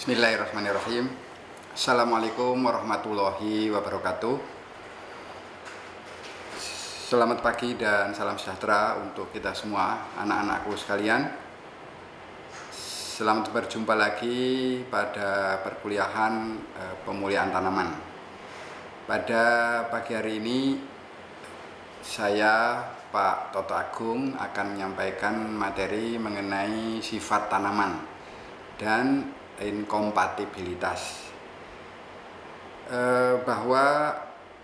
Bismillahirrahmanirrahim. Assalamualaikum warahmatullahi wabarakatuh. Selamat pagi dan salam sejahtera untuk kita semua, anak-anakku sekalian. Selamat berjumpa lagi pada perkuliahan pemulihan tanaman. Pada pagi hari ini saya, Pak Toto Agung, akan menyampaikan materi mengenai sifat tanaman dan inkompatibilitas. Bahwa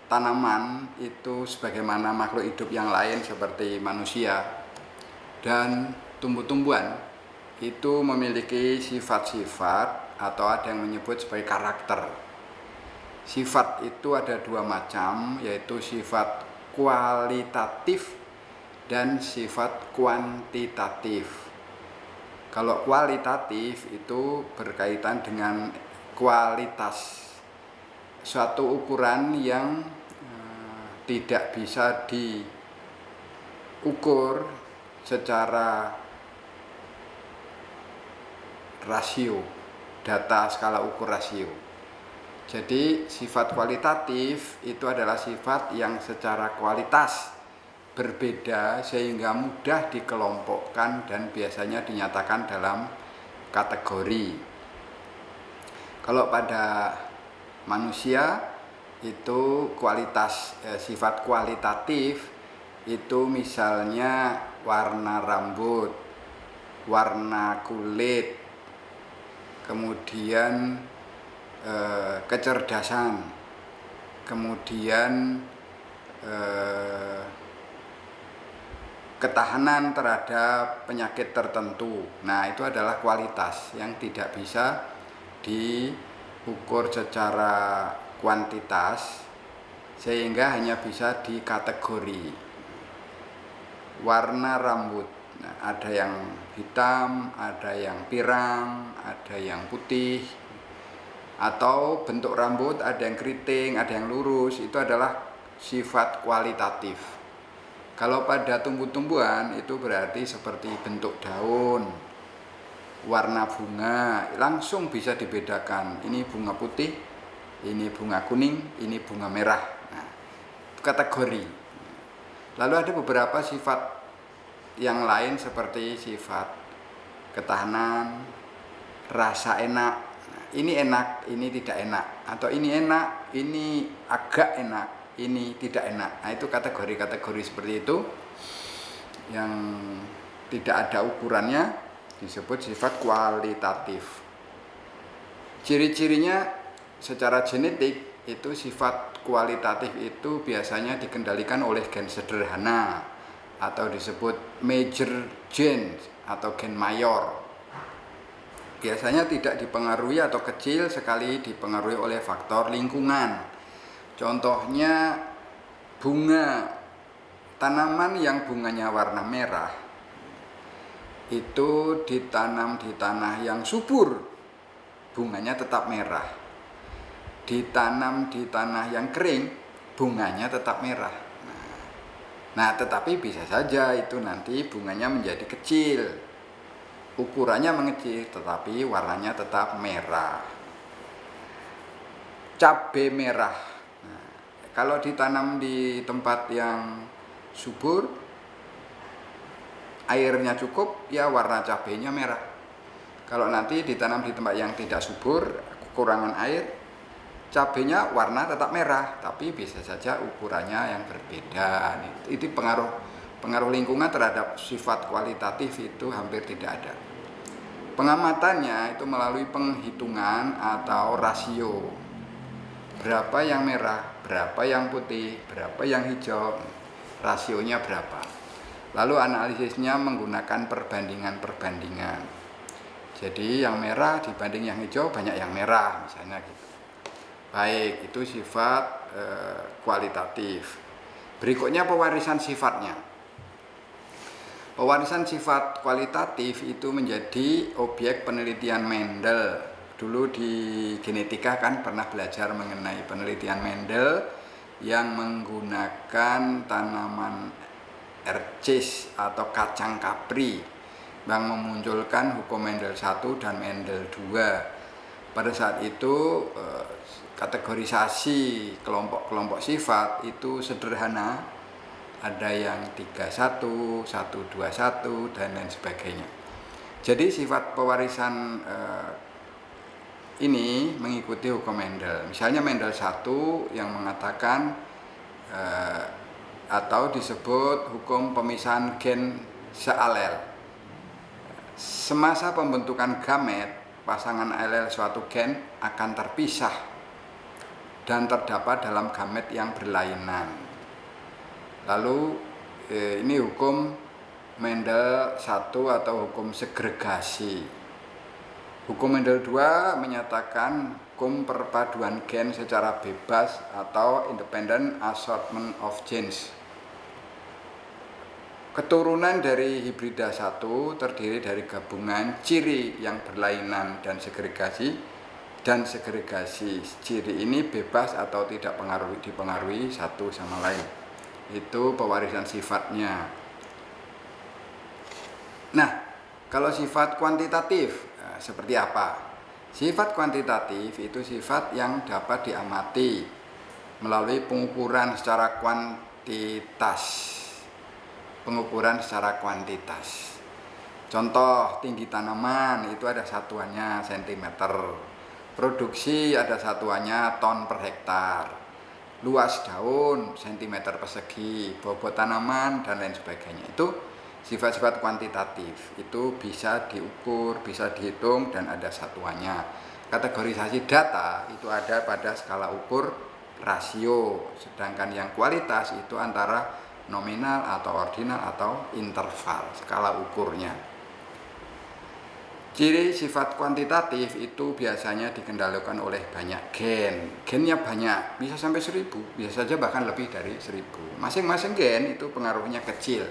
tanaman itu sebagaimana makhluk hidup yang lain seperti manusia dan tumbuh-tumbuhan itu memiliki sifat-sifat atau ada yang menyebut sebagai karakter. Sifat itu ada dua macam, yaitu sifat kualitatif dan sifat kuantitatif. Kalau kualitatif itu berkaitan dengan kualitas, suatu ukuran yang tidak bisa diukur secara rasio, data skala ukur rasio. Jadi sifat kualitatif itu adalah sifat yang secara kualitas berbeda sehingga mudah dikelompokkan dan biasanya dinyatakan dalam kategori. Kalau pada manusia itu sifat kualitatif itu misalnya warna rambut, warna kulit, kemudian kecerdasan, kemudian ketahanan terhadap penyakit tertentu. Nah, itu adalah kualitas yang tidak bisa diukur secara kuantitas sehingga hanya bisa dikategori. Warna rambut, nah, ada yang hitam, ada yang pirang, ada yang putih, atau bentuk rambut ada yang keriting, ada yang lurus, itu adalah sifat kualitatif. Kalau pada tumbuh-tumbuhan itu berarti seperti bentuk daun, warna bunga, langsung bisa dibedakan. Ini bunga putih, ini bunga kuning, ini bunga merah. Nah, itu kategori. Lalu ada beberapa sifat yang lain seperti sifat ketahanan, rasa enak. Nah, ini enak, ini tidak enak. Atau ini enak, ini agak enak, ini tidak enak. Nah, itu kategori-kategori seperti itu yang tidak ada ukurannya disebut sifat kualitatif. Ciri-cirinya secara genetik itu sifat kualitatif itu biasanya dikendalikan oleh gen sederhana atau disebut major gene atau gen mayor. Biasanya tidak dipengaruhi atau kecil sekali dipengaruhi oleh faktor lingkungan. Contohnya bunga, tanaman yang bunganya warna merah itu ditanam di tanah yang subur, bunganya tetap merah. Ditanam di tanah yang kering, bunganya tetap merah. Nah, tetapi bisa saja itu nanti bunganya menjadi kecil, ukurannya mengecil, tetapi warnanya tetap merah. Cabai merah, kalau ditanam di tempat yang subur, airnya cukup, ya warna cabainya merah. Kalau nanti ditanam di tempat yang tidak subur, kekurangan air, cabainya warna tetap merah, tapi bisa saja ukurannya yang berbeda. Itu pengaruh lingkungan terhadap sifat kualitatif itu hampir tidak ada. Pengamatannya itu melalui penghitungan atau rasio. Berapa yang merah, berapa yang putih, berapa yang hijau, rasionya berapa. Lalu analisisnya menggunakan perbandingan. Jadi yang merah dibanding yang hijau banyak yang merah misalnya gitu. Baik, itu sifat kualitatif. Berikutnya pewarisan sifatnya. Pewarisan sifat kualitatif itu menjadi objek penelitian Mendel. Dulu di genetika kan pernah belajar mengenai penelitian Mendel yang menggunakan tanaman ercis atau kacang kapri yang memunculkan hukum Mendel 1 dan Mendel 2. Pada saat itu kategorisasi kelompok-kelompok sifat itu sederhana, ada yang 31, 121 dan lain sebagainya. Jadi sifat pewarisan ini mengikuti hukum Mendel. Misalnya Mendel 1 yang mengatakan atau disebut hukum pemisahan gen sealel. Semasa pembentukan gamet, pasangan alel suatu gen akan terpisah dan terdapat dalam gamet yang berlainan. Lalu ini hukum Mendel 1 atau hukum segregasi. Hukum Mendel 2 menyatakan hukum perpaduan gen secara bebas atau independent assortment of genes. Keturunan dari hibrida 1 terdiri dari gabungan ciri yang berlainan dan segregasi ciri ini bebas atau tidak dipengaruhi satu sama lain. Itu pewarisan sifatnya. Nah, kalau sifat kuantitatif seperti apa? Sifat kuantitatif itu sifat yang dapat diamati melalui pengukuran secara kuantitas. Contoh, tinggi tanaman itu ada satuannya cm. Produksi ada satuannya ton per hektar. Luas daun cm persegi, bobot tanaman dan lain sebagainya. Itu sifat-sifat kuantitatif. Itu bisa diukur, bisa dihitung dan ada satuannya. Kategorisasi data itu ada pada skala ukur rasio, sedangkan yang kualitas itu antara nominal atau ordinal atau interval skala ukurnya. Ciri sifat kuantitatif itu biasanya dikendalikan oleh banyak gennya banyak, bisa sampai 1000, bisa saja bahkan lebih dari 1000. Masing-masing gen itu pengaruhnya kecil.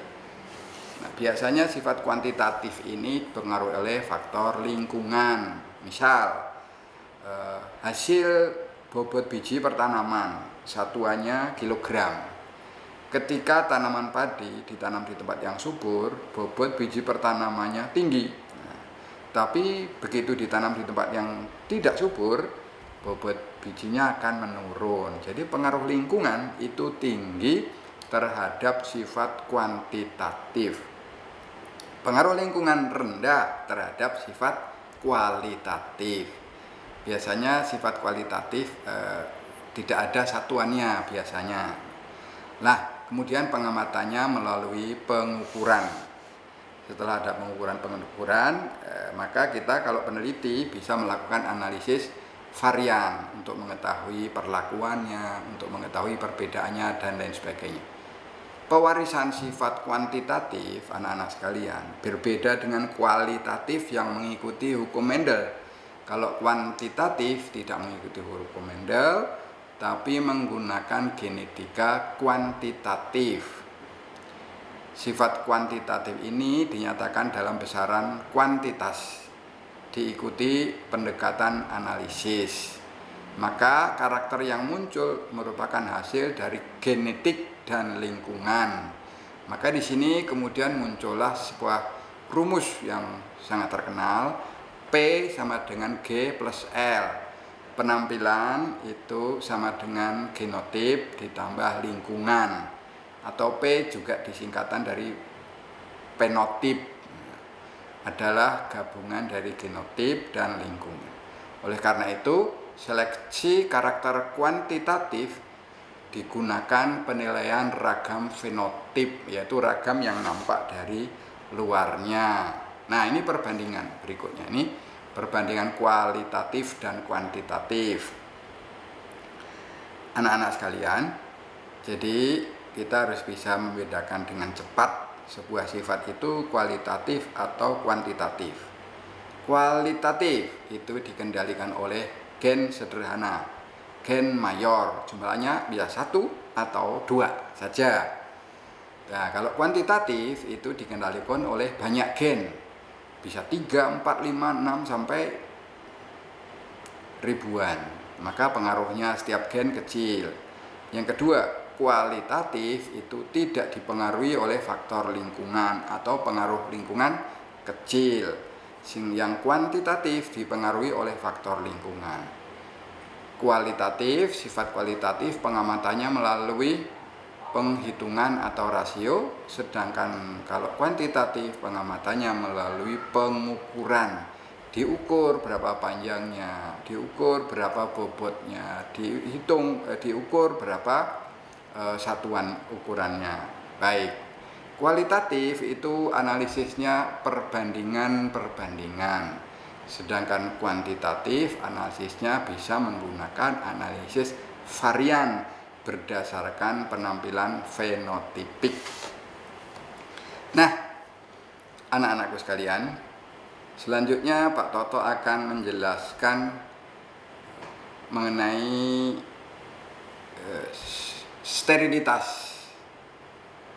Nah, biasanya sifat kuantitatif ini dipengaruhi oleh faktor lingkungan. Misal hasil bobot biji per tanaman satuannya kilogram. Ketika tanaman padi ditanam di tempat yang subur, bobot biji per tanamannya tinggi. Nah, tapi begitu ditanam di tempat yang tidak subur, bobot bijinya akan menurun. Jadi pengaruh lingkungan itu tinggi terhadap sifat kuantitatif. Pengaruh lingkungan rendah terhadap sifat kualitatif. Biasanya sifat kualitatif tidak ada satuannya biasanya. Nah, kemudian pengamatannya melalui pengukuran. Setelah ada pengukuran, maka kita kalau peneliti bisa melakukan analisis varian untuk mengetahui perlakuannya, untuk mengetahui perbedaannya dan lain sebagainya. Pewarisan sifat kuantitatif, anak-anak sekalian, berbeda dengan kualitatif yang mengikuti hukum Mendel. Kalau kuantitatif tidak mengikuti hukum Mendel, tapi menggunakan genetika kuantitatif. Sifat kuantitatif ini dinyatakan dalam besaran kuantitas, diikuti pendekatan analisis. Maka karakter yang muncul merupakan hasil dari genetik dan lingkungan. Maka di sini kemudian muncullah sebuah rumus yang sangat terkenal, P sama dengan G plus L. Penampilan itu sama dengan genotip ditambah lingkungan, atau P juga disingkatan dari penotip, adalah gabungan dari genotip dan lingkungan. Oleh karena itu, seleksi karakter kuantitatif digunakan penilaian ragam fenotip, yaitu ragam yang nampak dari luarnya. Nah, ini perbandingan berikutnya, ini perbandingan kualitatif dan kuantitatif. Anak-anak sekalian, jadi kita harus bisa membedakan dengan cepat sebuah sifat itu kualitatif atau kuantitatif. Kualitatif itu dikendalikan oleh gen sederhana, gen mayor, jumlahnya bisa 1 atau 2 saja. Nah, kalau kuantitatif itu dikendalikan oleh banyak gen, bisa 3, 4, 5, 6 sampai ribuan. Maka pengaruhnya setiap gen kecil. Yang kedua, kualitatif itu tidak dipengaruhi oleh faktor lingkungan atau pengaruh lingkungan kecil. Yang kuantitatif dipengaruhi oleh faktor lingkungan. Kualitatif, sifat kualitatif pengamatannya melalui penghitungan atau rasio, sedangkan kalau kuantitatif pengamatannya melalui pengukuran. Diukur berapa panjangnya, diukur berapa bobotnya, diukur berapa satuan ukurannya. Baik. Kualitatif itu analisisnya perbandingan-perbandingan. Sedangkan kuantitatif analisisnya bisa menggunakan analisis varian berdasarkan penampilan fenotipik. Nah, anak-anakku sekalian, selanjutnya Pak Toto akan menjelaskan mengenai sterilitas,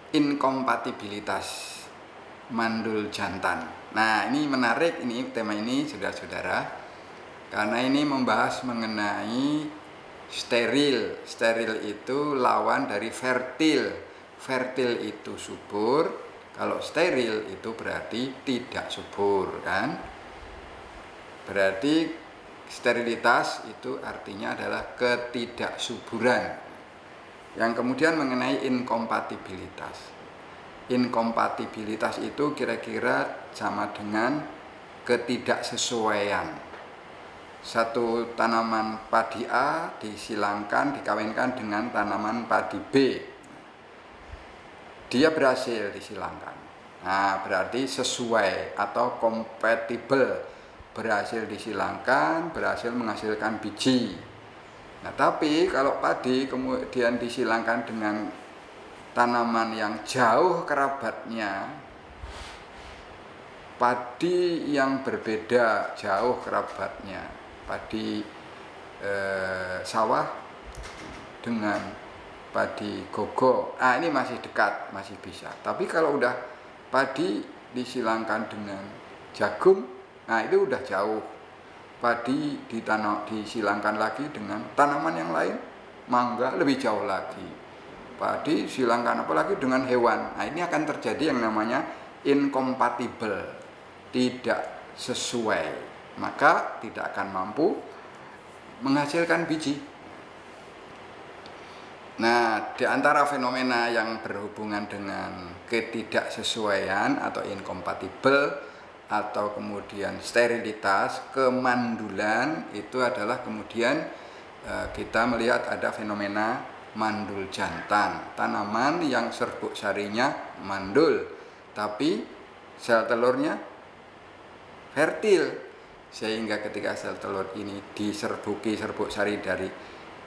inkompatibilitas mandul jantan. Nah, ini menarik, ini tema ini saudara-saudara, karena ini membahas mengenai steril. Steril itu lawan dari fertil. Fertil itu subur, kalau steril itu berarti tidak subur, kan? Berarti sterilitas itu artinya adalah ketidaksuburan. Yang kemudian mengenai inkompatibilitas. Inkompatibilitas itu kira-kira sama dengan ketidaksesuaian. Satu tanaman padi A disilangkan, dikawinkan dengan tanaman padi B. Dia berhasil disilangkan. Nah, berarti sesuai atau compatible. Berhasil disilangkan, berhasil menghasilkan biji. Nah, tapi kalau padi kemudian disilangkan dengan tanaman yang jauh kerabatnya, padi yang berbeda jauh kerabatnya, padi sawah dengan padi gogo, ini masih dekat, masih bisa. Tapi kalau udah padi disilangkan dengan jagung, nah itu udah jauh. Padi disilangkan lagi dengan tanaman yang lain, mangga lebih jauh lagi. Padi silangkan apalagi dengan hewan. Nah, ini akan terjadi yang namanya incompatible, tidak sesuai. Maka tidak akan mampu menghasilkan biji. Nah, di antara fenomena yang berhubungan dengan ketidaksesuaian atau incompatible atau kemudian sterilitas, kemandulan, itu adalah kemudian kita melihat ada fenomena mandul jantan, tanaman yang serbuk sarinya mandul tapi sel telurnya fertil, sehingga ketika sel telur ini diserbuki serbuk sari dari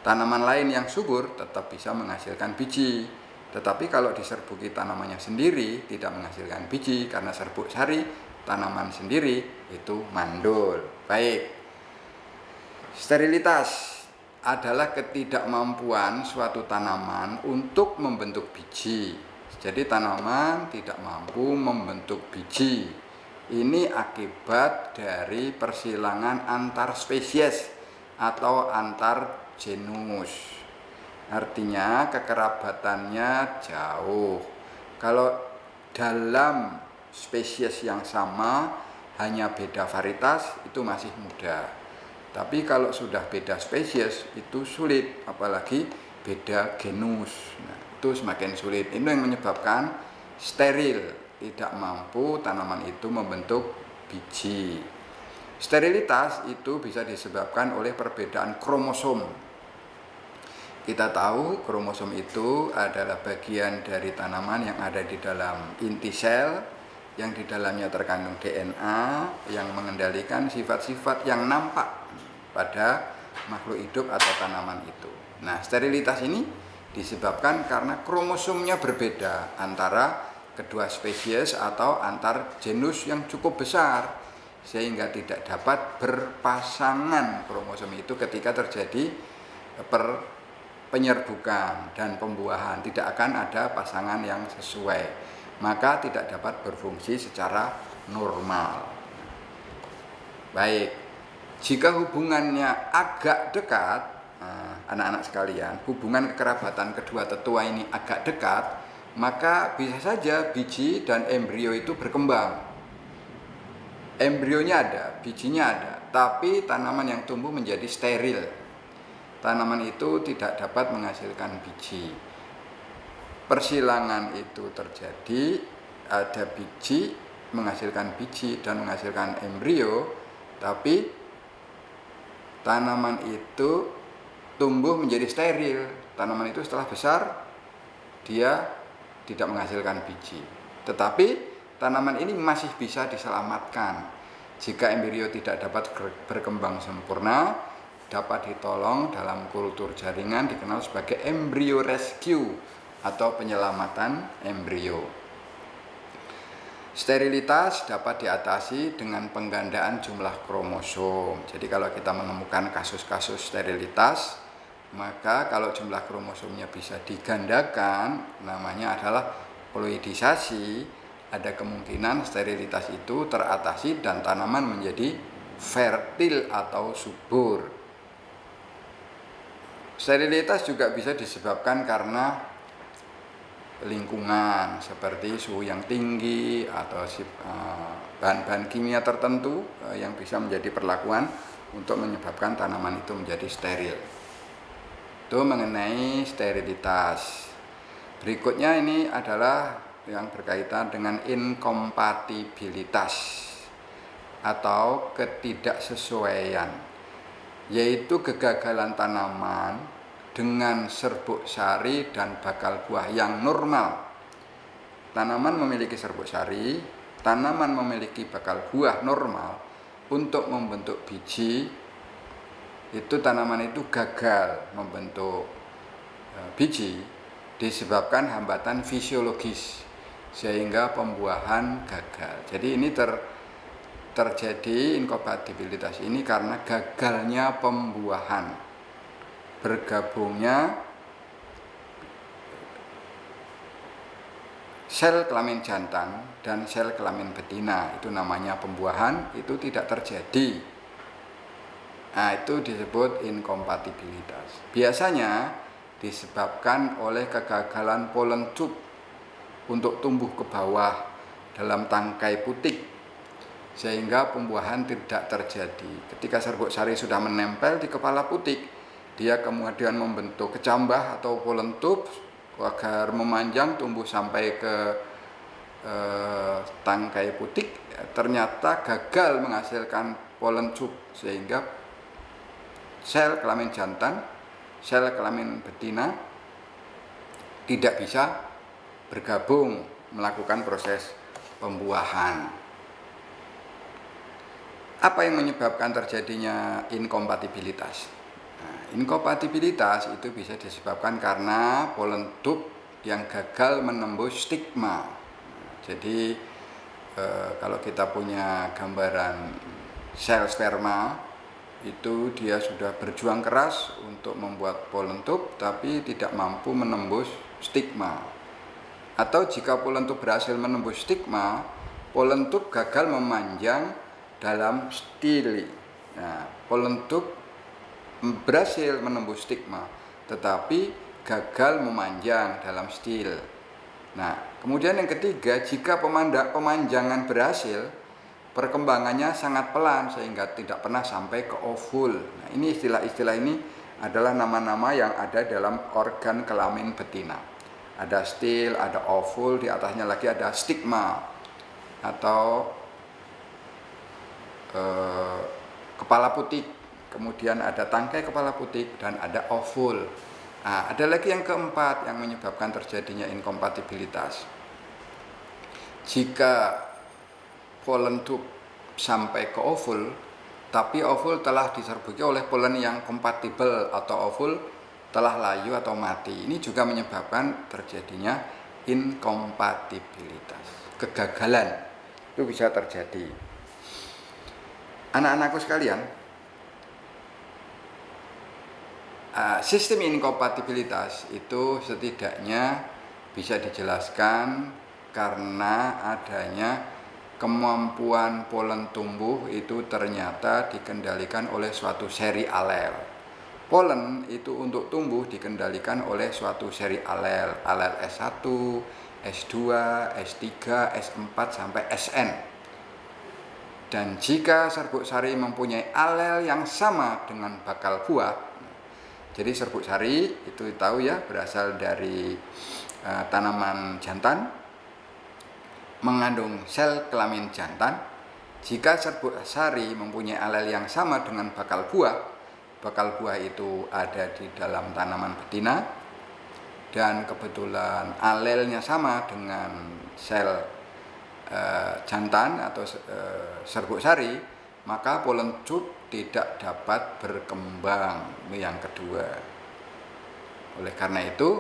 tanaman lain yang subur tetap bisa menghasilkan biji. Tetapi kalau diserbuki tanamannya sendiri tidak menghasilkan biji karena serbuk sari tanaman sendiri itu mandul. Baik. Sterilitas adalah ketidakmampuan suatu tanaman untuk membentuk biji. Jadi tanaman tidak mampu membentuk biji. Ini akibat dari persilangan antar spesies atau antar genus. Artinya kekerabatannya jauh. Kalau dalam spesies yang sama hanya beda varietas itu masih mudah. Tapi kalau sudah beda spesies itu sulit, apalagi beda genus. Nah, itu semakin sulit. Ini yang menyebabkan steril, tidak mampu tanaman itu membentuk biji. Sterilitas itu bisa disebabkan oleh perbedaan kromosom. Kita tahu kromosom itu adalah bagian dari tanaman yang ada di dalam inti sel, yang di dalamnya terkandung DNA yang mengendalikan sifat-sifat yang nampak pada makhluk hidup atau tanaman itu. Nah, sterilitas ini disebabkan karena kromosomnya berbeda antara kedua spesies atau antar genus yang cukup besar, sehingga tidak dapat berpasangan kromosom itu ketika terjadi penyerbukan dan pembuahan. Tidak akan ada pasangan yang sesuai, maka tidak dapat berfungsi secara normal. Baik, jika hubungannya agak dekat, anak-anak sekalian, hubungan kekerabatan kedua tetua ini agak dekat, maka bisa saja biji dan embrio itu berkembang. embrionya ada, bijinya ada, tapi tanaman yang tumbuh menjadi steril. Tanaman itu tidak dapat menghasilkan biji. Persilangan itu terjadi, ada biji menghasilkan biji dan menghasilkan embrio, tapi tanaman itu tumbuh menjadi steril. Tanaman itu setelah besar dia tidak menghasilkan biji. Tetapi tanaman ini masih bisa diselamatkan. Jika embrio tidak dapat berkembang sempurna, dapat ditolong dalam kultur jaringan dikenal sebagai embryo rescue atau penyelamatan embrio. Sterilitas dapat diatasi dengan penggandaan jumlah kromosom. Jadi kalau kita menemukan kasus-kasus sterilitas, maka kalau jumlah kromosomnya bisa digandakan, namanya adalah ploidisasi, ada kemungkinan sterilitas itu teratasi dan tanaman menjadi fertil atau subur. Sterilitas juga bisa disebabkan karena lingkungan seperti suhu yang tinggi atau bahan-bahan kimia tertentu yang bisa menjadi perlakuan untuk menyebabkan tanaman itu menjadi steril. Itu mengenai sterilitas. Berikutnya ini adalah yang berkaitan dengan inkompatibilitas atau ketidaksesuaian, yaitu kegagalan tanaman dengan serbuk sari dan bakal buah yang normal. Tanaman memiliki serbuk sari, tanaman memiliki bakal buah normal. Untuk membentuk biji, itu tanaman itu gagal membentuk biji disebabkan hambatan fisiologis sehingga pembuahan gagal. Jadi ini terjadi inkompatibilitas ini karena gagalnya pembuahan, bergabungnya sel kelamin jantan dan sel kelamin betina, itu namanya pembuahan, itu tidak terjadi. Nah, itu disebut inkompatibilitas. Biasanya disebabkan oleh kegagalan pollen tube untuk tumbuh ke bawah dalam tangkai putik, sehingga pembuahan tidak terjadi. Ketika serbuk sari sudah menempel di kepala putik, dia kemudian membentuk kecambah atau pollen tube agar memanjang tumbuh sampai ke tangkai putik. Ternyata gagal menghasilkan pollen tube sehingga sel kelamin jantan, sel kelamin betina tidak bisa bergabung melakukan proses pembuahan. Apa yang menyebabkan terjadinya inkompatibilitas? Inkompatibilitas itu bisa disebabkan karena pollen tube yang gagal menembus stigma. Jadi kalau kita punya gambaran sel sperma, itu dia sudah berjuang keras untuk membuat pollen tube tapi tidak mampu menembus stigma. Atau jika pollen tube berhasil menembus stigma, pollen tube gagal memanjang dalam stili. Nah, pollen tube berhasil menembus stigma tetapi gagal memanjang dalam stil. Nah, kemudian yang ketiga, jika pemanjangan berhasil, perkembangannya sangat pelan sehingga tidak pernah sampai ke ovul. Nah, ini istilah-istilah ini adalah nama-nama yang ada dalam organ kelamin betina. Ada stil, ada ovul, di atasnya lagi ada stigma atau kepala putik. Kemudian ada tangkai kepala putik dan ada ovul. Nah, ada lagi yang keempat yang menyebabkan terjadinya inkompatibilitas. Jika pollen tube sampai ke ovul, tapi ovul telah diserbuki oleh pollen yang kompatibel atau ovul telah layu atau mati, ini juga menyebabkan terjadinya inkompatibilitas. Kegagalan itu bisa terjadi. Anak-anakku sekalian, sistem inkompatibilitas itu setidaknya bisa dijelaskan karena adanya kemampuan pollen tumbuh itu ternyata dikendalikan oleh suatu seri alel. Pollen itu untuk tumbuh dikendalikan oleh suatu seri alel S1, S2, S3, S4 sampai Sn. Dan jika serbuk sari mempunyai alel yang sama dengan bakal buah, jadi serbuk sari itu tahu ya, berasal dari tanaman jantan, mengandung sel kelamin jantan. Jika serbuk sari mempunyai alel yang sama dengan bakal buah itu ada di dalam tanaman betina, dan kebetulan alelnya sama dengan sel jantan atau serbuk sari, maka pollen tube tidak dapat berkembang. Yang kedua, oleh karena itu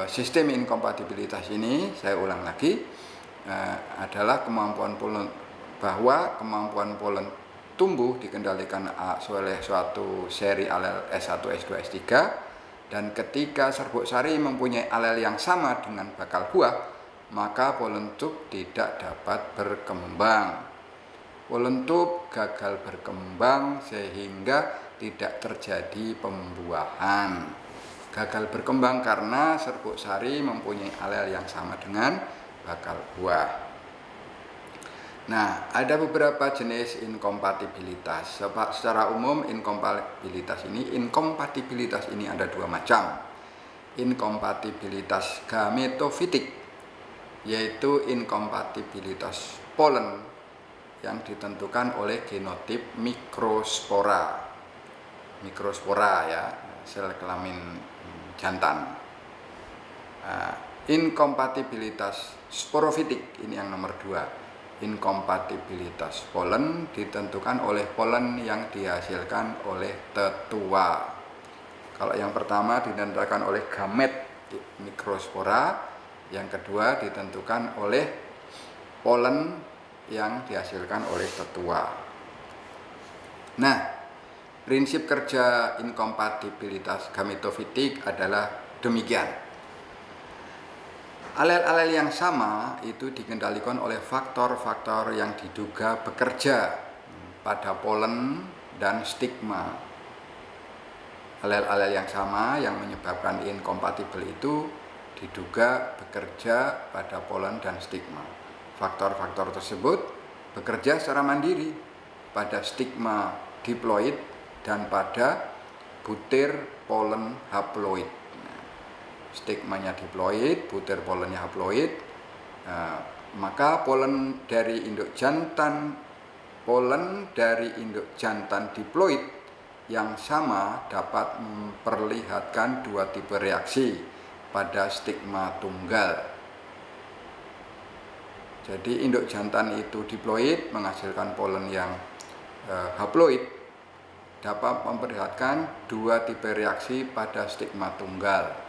sistem inkompatibilitas ini, saya ulang lagi, adalah kemampuan pollen tumbuh dikendalikan oleh suatu seri alel S1, S2, S3, dan ketika serbuk sari mempunyai alel yang sama dengan bakal buah, maka pollen tube tidak dapat berkembang. Pollen tube gagal berkembang sehingga tidak terjadi pembuahan. Gagal berkembang karena serbuk sari mempunyai alel yang sama dengan bakal buah. Nah, ada beberapa jenis inkompatibilitas. Secara umum inkompatibilitas ini ada dua macam. Inkompatibilitas gametofitik, yaitu inkompatibilitas polen yang ditentukan oleh genotip mikrospora ya, sel kelamin jantan. Inkompatibilitas sporofitik, ini yang nomor 2. Inkompatibilitas polen ditentukan oleh polen yang dihasilkan oleh tetua. Kalau yang pertama ditentukan oleh gamet mikrospora, yang kedua ditentukan oleh polen yang dihasilkan oleh tetua. Nah, prinsip kerja inkompatibilitas gametofitik adalah demikian. Alel-alel yang sama itu dikendalikan oleh faktor-faktor yang diduga bekerja pada polen dan stigma. Alel-alel yang sama yang menyebabkan inkompatibel itu diduga bekerja pada polen dan stigma. Faktor-faktor tersebut bekerja secara mandiri pada stigma diploid dan pada butir polen haploid. Stigmanya diploid, butir polennya haploid. Maka polen dari induk jantan diploid yang sama dapat memperlihatkan dua tipe reaksi pada stigma tunggal. Jadi induk jantan itu diploid menghasilkan polen yang haploid, dapat memperlihatkan dua tipe reaksi pada stigma tunggal,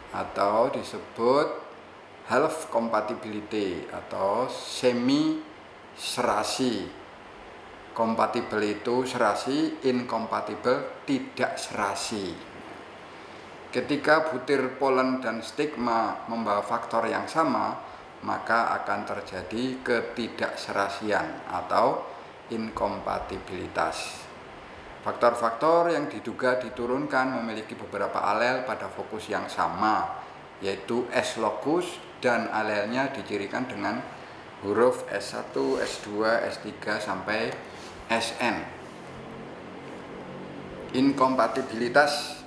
atau disebut half compatibility atau semi serasi. Kompatibel itu serasi, inkompatibel tidak serasi. Ketika butir polen dan stigma membawa faktor yang sama, maka akan terjadi ketidakserasian atau inkompatibilitas. Faktor-faktor yang diduga diturunkan memiliki beberapa alel pada fokus yang sama, yaitu S locus, dan alelnya dicirikan dengan huruf S1, S2, S3 sampai SN. Inkompatibilitas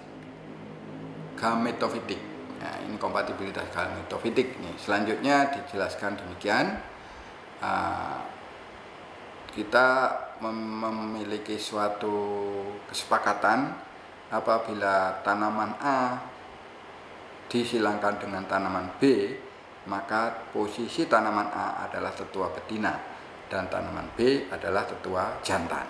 gametofitik. Nah, inkompatibilitas gametofitik nih. Selanjutnya dijelaskan demikian. Kita memiliki suatu kesepakatan apabila tanaman A disilangkan dengan tanaman B, maka posisi tanaman A adalah tetua betina dan tanaman B adalah tetua jantan.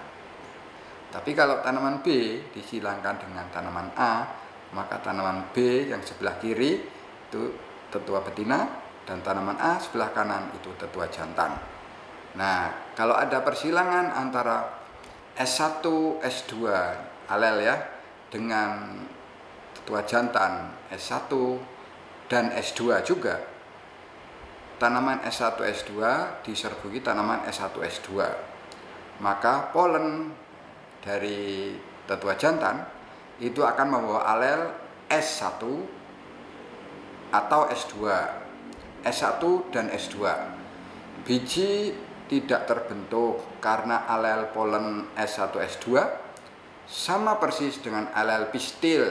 Tapi kalau tanaman B disilangkan dengan tanaman A, maka tanaman B yang sebelah kiri itu tetua betina dan tanaman A sebelah kanan itu tetua jantan. Nah, kalau ada persilangan antara S1, S2 alel ya dengan tetua jantan S1 dan S2 juga, tanaman S1, S2 diserbuki tanaman S1, S2, maka polen dari tetua jantan itu akan membawa alel S1 atau S2, S1 dan S2. Biji tidak terbentuk karena alel polen S1S2 sama persis dengan alel pistil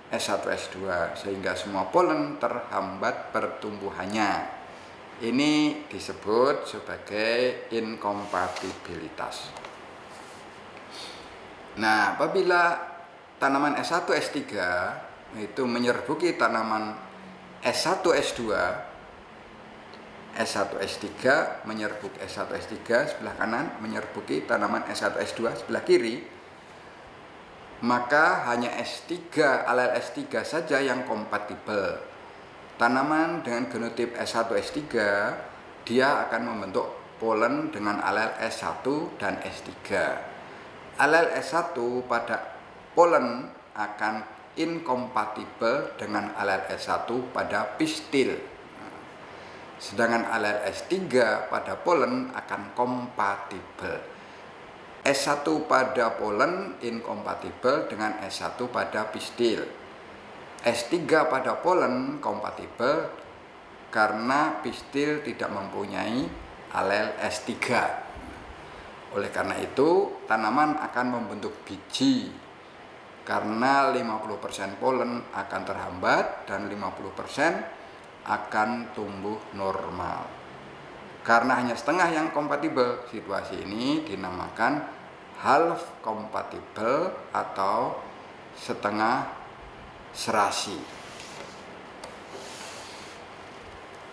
S1S2, sehingga semua polen terhambat pertumbuhannya. Ini disebut sebagai inkompatibilitas. Nah, apabila tanaman S1 S3 itu menyerbuki tanaman S1 S2, S1 S3 menyerbuk S1 S3 sebelah kanan, menyerbuki tanaman S1 S2 sebelah kiri, maka hanya S3, alel S3 saja yang kompatibel. Tanaman dengan genotip S1 S3 dia akan membentuk polen dengan alel S1 dan S3. Alel S1 pada polen akan inkompatibel dengan alel S1 pada pistil. Sedangkan alel S3 pada polen akan kompatibel. S1 pada polen inkompatibel dengan S1 pada pistil. S3 pada polen kompatibel karena pistil tidak mempunyai alel S3. Oleh karena itu, tanaman akan membentuk biji karena 50% polen akan terhambat dan 50% akan tumbuh normal. Karena hanya setengah yang kompatibel, situasi ini dinamakan half kompatibel atau setengah serasi.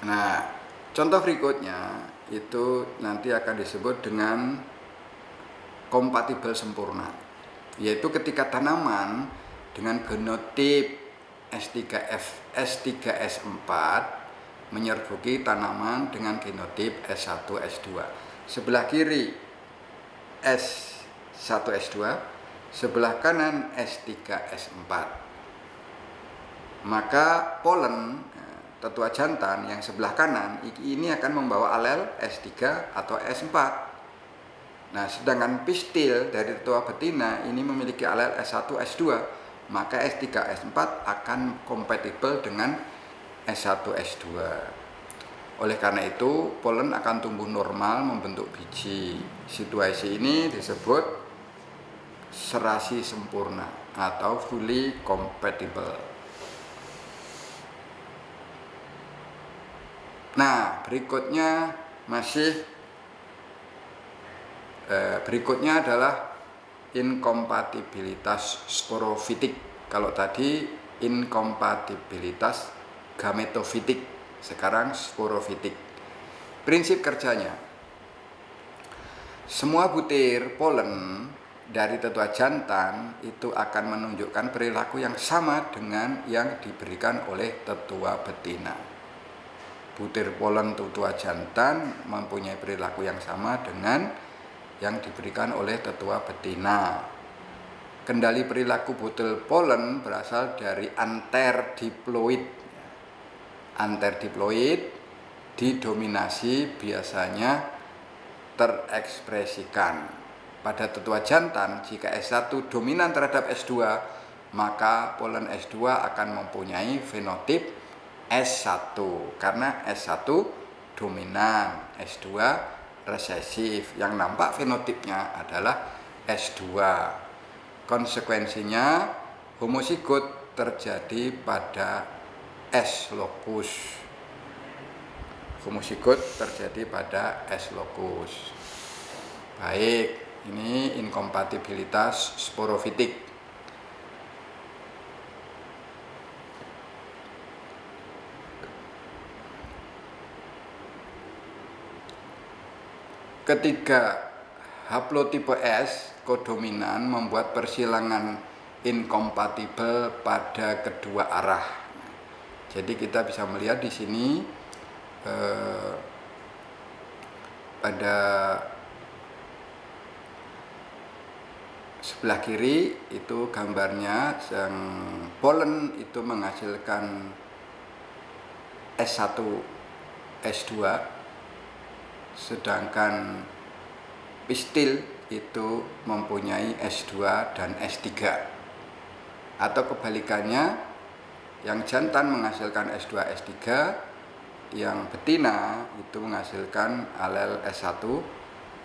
Nah, contoh berikutnya itu nanti akan disebut dengan kompatibel sempurna, yaitu ketika tanaman dengan genotip S3F, S3S4 menyerbuki tanaman dengan genotip S1 S2. Sebelah kiri S1 S2, sebelah kanan S3 S4. Maka polen tetua jantan yang sebelah kanan ini akan membawa alel S3 atau S4. Nah, sedangkan pistil dari tetua betina ini memiliki alel S1 S2, maka S3 S4 akan kompatibel dengan S1 S2. Oleh karena itu, polen akan tumbuh normal membentuk biji. Situasi ini disebut serasi sempurna atau fully compatible. Nah, berikutnya adalah inkompatibilitas sporofitik. Kalau tadi inkompatibilitas gametofitik, sekarang sporofitik. Prinsip kerjanya, semua butir polen dari tetua jantan itu akan menunjukkan perilaku yang sama dengan yang diberikan oleh tetua betina. Butir polen tetua jantan mempunyai perilaku yang sama dengan yang diberikan oleh tetua betina. Kendali perilaku butir polen berasal dari anterdiploid. Anterdiploid didominasi biasanya terekspresikan pada tetua jantan. Jika S1 dominan terhadap S2, maka polen S2 akan mempunyai fenotip S1 karena S1 dominan, S2 resesif. Yang nampak fenotipnya adalah S2. Konsekuensinya homosigot terjadi pada S locus. Homosigot terjadi pada S locus. Baik, ini inkompatibilitas sporofitik. Ketiga, haplotipe S kodominan membuat persilangan inkompatibel pada kedua arah. Jadi kita bisa melihat di sini pada sebelah kiri itu gambarnya yang polen itu menghasilkan S1 S2, sedangkan pistil itu mempunyai S2 dan S3. Atau kebalikannya, yang jantan menghasilkan S2 S3, yang betina itu menghasilkan alel S1,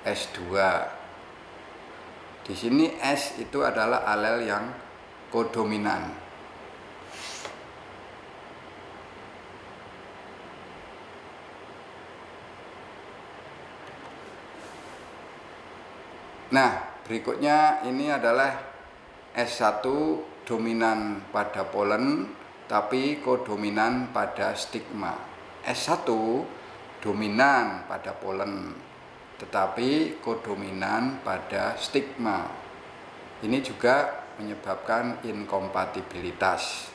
S2. Di sini S itu adalah alel yang kodominan. Nah, berikutnya ini adalah S1 dominan pada polen tapi kodominan pada stigma. S1 dominan pada polen tetapi kodominan pada stigma. Ini juga menyebabkan inkompatibilitas.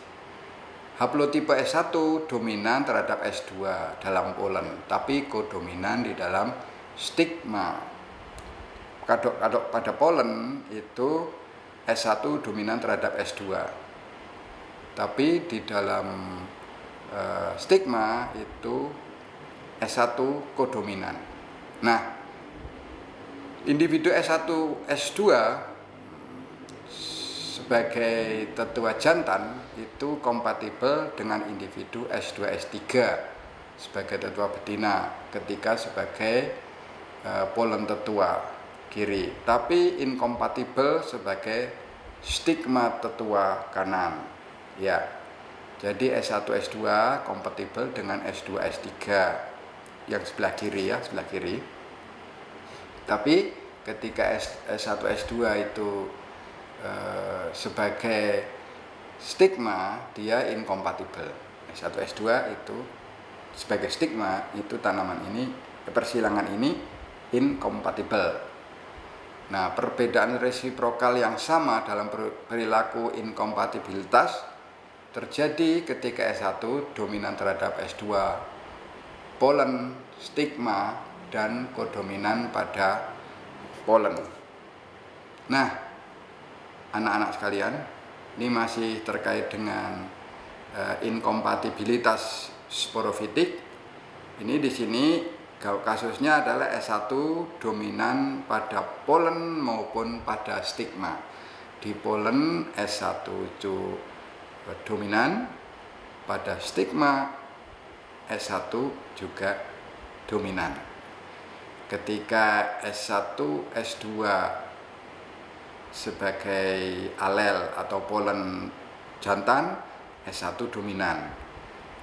Haplotipe S1 dominan terhadap S2 dalam polen tapi kodominan di dalam stigma. Pada polen itu S1 dominan terhadap S2, tapi di dalam stigma itu S1 kodominan. Nah, individu S1 S2 sebagai tetua jantan itu kompatibel dengan individu S2 S3 sebagai tetua betina ketika sebagai polen tetua kiri, tapi inkompatibel sebagai stigma tetua kanan. Ya. Jadi S1 S2 kompatibel dengan S2 S3 yang sebelah kiri ya, sebelah kiri. Tapi ketika S1 S2 itu sebagai stigma dia inkompatibel. S1 S2 itu sebagai stigma itu tanaman ini persilangan ini inkompatibel. Nah, perbedaan resiprokal yang sama dalam perilaku inkompatibilitas terjadi ketika S1 dominan terhadap S2, polen, stigma, dan kodominan pada polen. Nah, anak-anak sekalian, ini masih terkait dengan inkompatibilitas sporofitik. Ini di sini kasusnya adalah S1 dominan pada polen maupun pada stigma. Di polen S1 itu dominan, pada stigma S1 juga dominan. Ketika S1 S2 sebagai alel atau polen jantan, S1 dominan.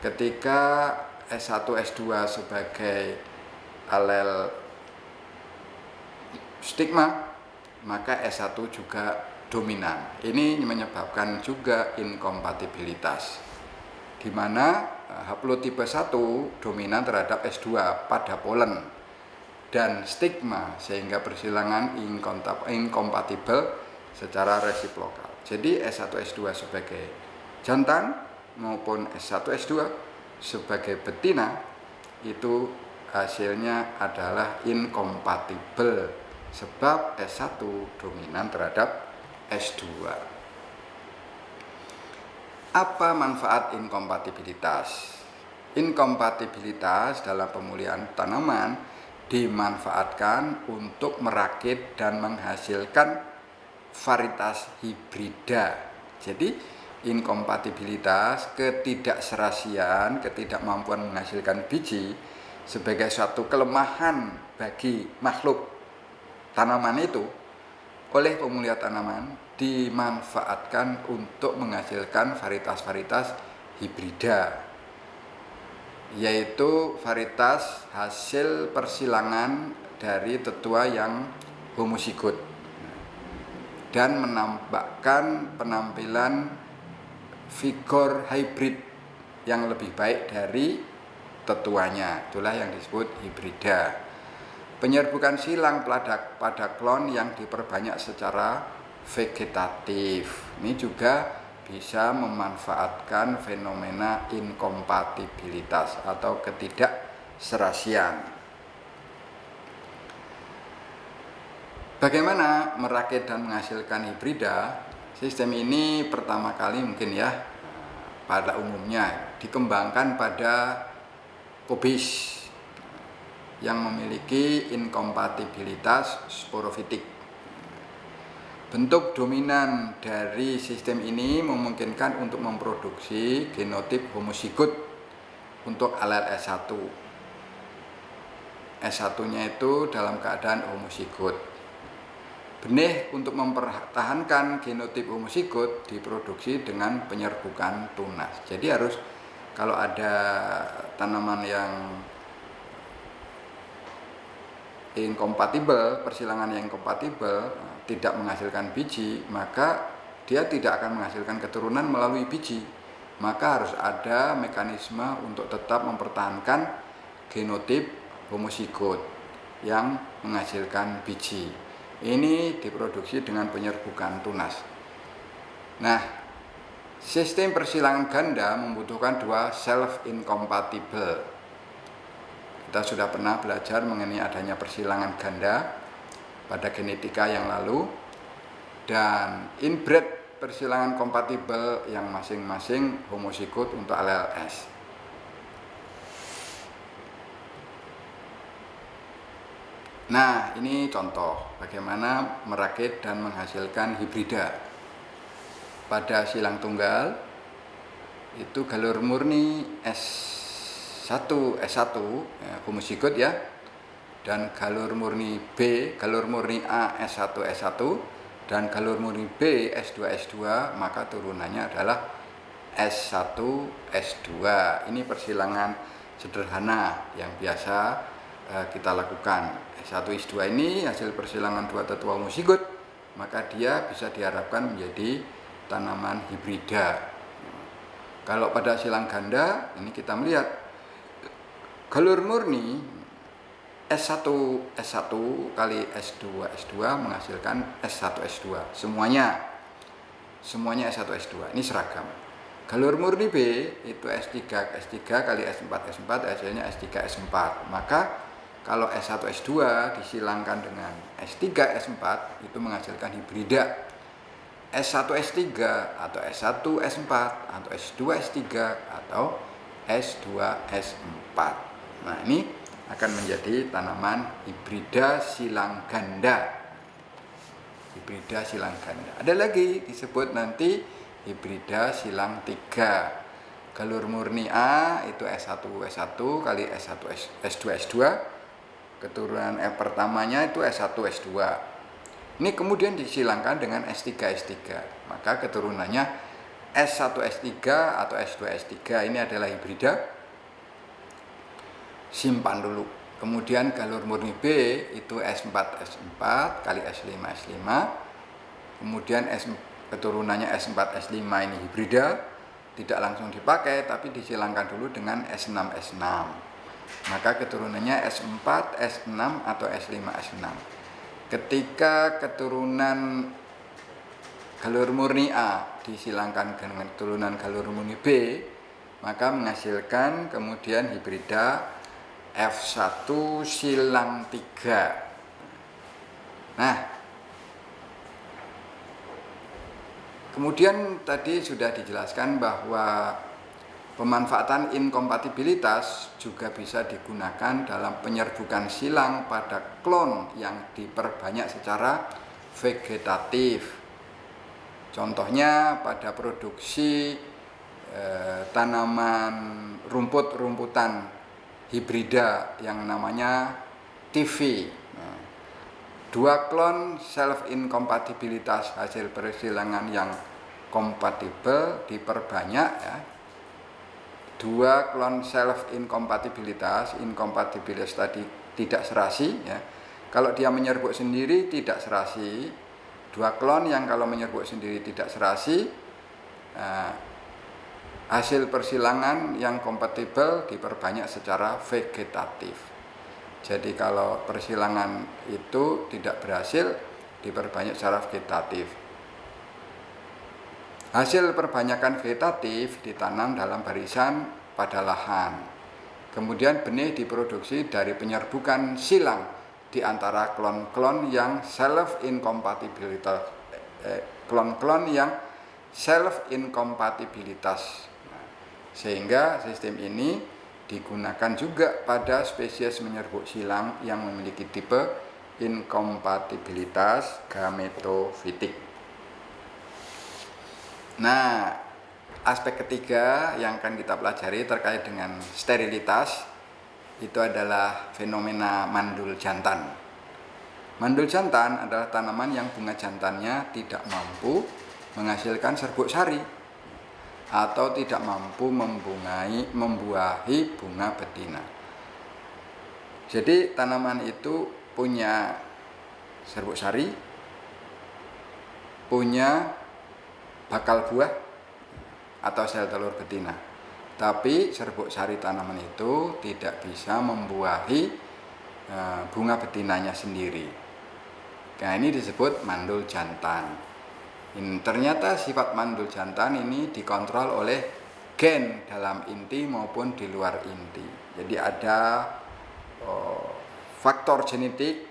Ketika S1 S2 sebagai alel stigma, maka S1 juga dominan. Ini menyebabkan juga inkompatibilitas, di mana haplotipe 1 dominan terhadap S2 pada polen dan stigma, sehingga persilangan inkompatibel secara resiprokal. Jadi S1 S2 sebagai jantan maupun S1 S2 sebagai betina itu hasilnya adalah inkompatibel sebab S1 dominan terhadap S2. Apa manfaat inkompatibilitas? Inkompatibilitas dalam pemulihan tanaman dimanfaatkan untuk merakit dan menghasilkan varietas hibrida. Jadi inkompatibilitas, ketidakserasian, ketidakmampuan menghasilkan biji sebagai suatu kelemahan bagi makhluk tanaman itu oleh pemulihan tanaman dimanfaatkan untuk menghasilkan varietas-varietas hibrida, yaitu varietas hasil persilangan dari tetua yang homozigot dan menampakkan penampilan vigor hybrid yang lebih baik dari tetuanya. Itulah yang disebut hibrida. Penyerbukan silang pada klon yang diperbanyak secara vegetatif. Ini juga bisa memanfaatkan fenomena inkompatibilitas atau ketidakserasian. Bagaimana merakit dan menghasilkan hibrida? Sistem ini pertama kali mungkin ya pada umumnya dikembangkan pada kobis yang memiliki inkompatibilitas sporofitik. Bentuk dominan dari sistem ini memungkinkan untuk memproduksi genotip homozigot untuk alel S1. S1-nya itu dalam keadaan homozigot. Benih untuk mempertahankan genotip homozigot diproduksi dengan penyerbukan tunas. Jadi harus kalau ada tanaman yang inkompatibel, persilangan yang inkompatibel, tidak menghasilkan biji, maka dia tidak akan menghasilkan keturunan melalui biji. Maka harus ada mekanisme untuk tetap mempertahankan genotip homozigot yang menghasilkan biji. Ini diproduksi dengan penyerbukan tunas. Nah, sistem persilangan ganda membutuhkan dua self incompatible. Kita sudah pernah belajar mengenai adanya persilangan ganda pada genetika yang lalu, dan inbred persilangan kompatibel yang masing-masing homozigot untuk alel S. Nah, ini contoh bagaimana merakit dan menghasilkan hibrida. Pada silang tunggal itu galur murni S1 ya, homozigot ya, dan galur murni B, galur murni A S1 dan galur murni B S2 maka turunannya adalah S1 S2. Ini persilangan sederhana yang biasa kita lakukan. S1 S2 ini hasil persilangan dua tetua homozigot, maka dia bisa diharapkan menjadi tanaman hibrida. Kalau pada silang ganda ini kita melihat galur murni S1 kali S2 menghasilkan S1 S2. Semuanya S1 S2. Ini seragam. Galur murni B itu S3 kali S4 hasilnya S3 S4. Maka kalau S1 S2 disilangkan dengan S3 S4 itu menghasilkan hibrida S1 S3 atau S1 S4 atau S2 S3 atau S2 S4. Nah, ini akan menjadi tanaman hibrida silang ganda. Hibrida silang ganda. Ada lagi disebut nanti hibrida silang 3. Galur murni A itu S1 kali S1 S2 S2. Keturunan pertamanya itu S1 S2. Ini kemudian disilangkan dengan S3 S3. Maka keturunannya S1 S3 atau S2 S3. Ini adalah hibrida. Simpan dulu. Kemudian galur murni B itu S4 S4 kali S5 S5. Kemudian keturunannya S4 S5 ini hibrida. Tidak langsung dipakai tapi disilangkan dulu dengan S6 S6. Maka keturunannya S4, S6 atau S5, S6. Ketika keturunan galur murni A disilangkan dengan keturunan galur murni B, maka menghasilkan kemudian hibrida F1 silang 3. Nah, kemudian tadi sudah dijelaskan bahwa pemanfaatan inkompatibilitas juga bisa digunakan dalam penyerbukan silang pada klon yang diperbanyak secara vegetatif. Contohnya pada produksi tanaman rumput-rumputan hibrida yang namanya TV. Nah, dua klon self inkompatibilitas hasil persilangan yang kompatibel diperbanyak ya. Dua klon self inkompatibilitas tadi tidak serasi ya. Kalau dia menyerbuk sendiri tidak serasi. Dua klon yang kalau menyerbuk sendiri tidak serasi, hasil persilangan yang kompatibel diperbanyak secara vegetatif. Jadi kalau persilangan itu tidak berhasil diperbanyak secara vegetatif. Hasil perbanyakan vegetatif ditanam dalam barisan pada lahan. Kemudian benih diproduksi dari penyerbukan silang di antara klon-klon yang self inkompatibilitas. Klon-klon yang self inkompatibilitas. Sehingga sistem ini digunakan juga pada spesies menyerbuk silang yang memiliki tipe inkompatibilitas gametofitik. Nah, aspek ketiga yang akan kita pelajari terkait dengan sterilitas itu adalah fenomena mandul jantan. Mandul jantan adalah tanaman yang bunga jantannya tidak mampu menghasilkan serbuk sari atau tidak mampu membuahi bunga betina. Jadi tanaman itu punya serbuk sari, punya bakal buah atau sel telur betina. Tapi serbuk sari tanaman itu tidak bisa membuahi bunga betinanya sendiri. Nah, ini disebut mandul jantan. Ternyata sifat mandul jantan ini dikontrol oleh gen dalam inti maupun di luar inti. Jadi ada faktor genetik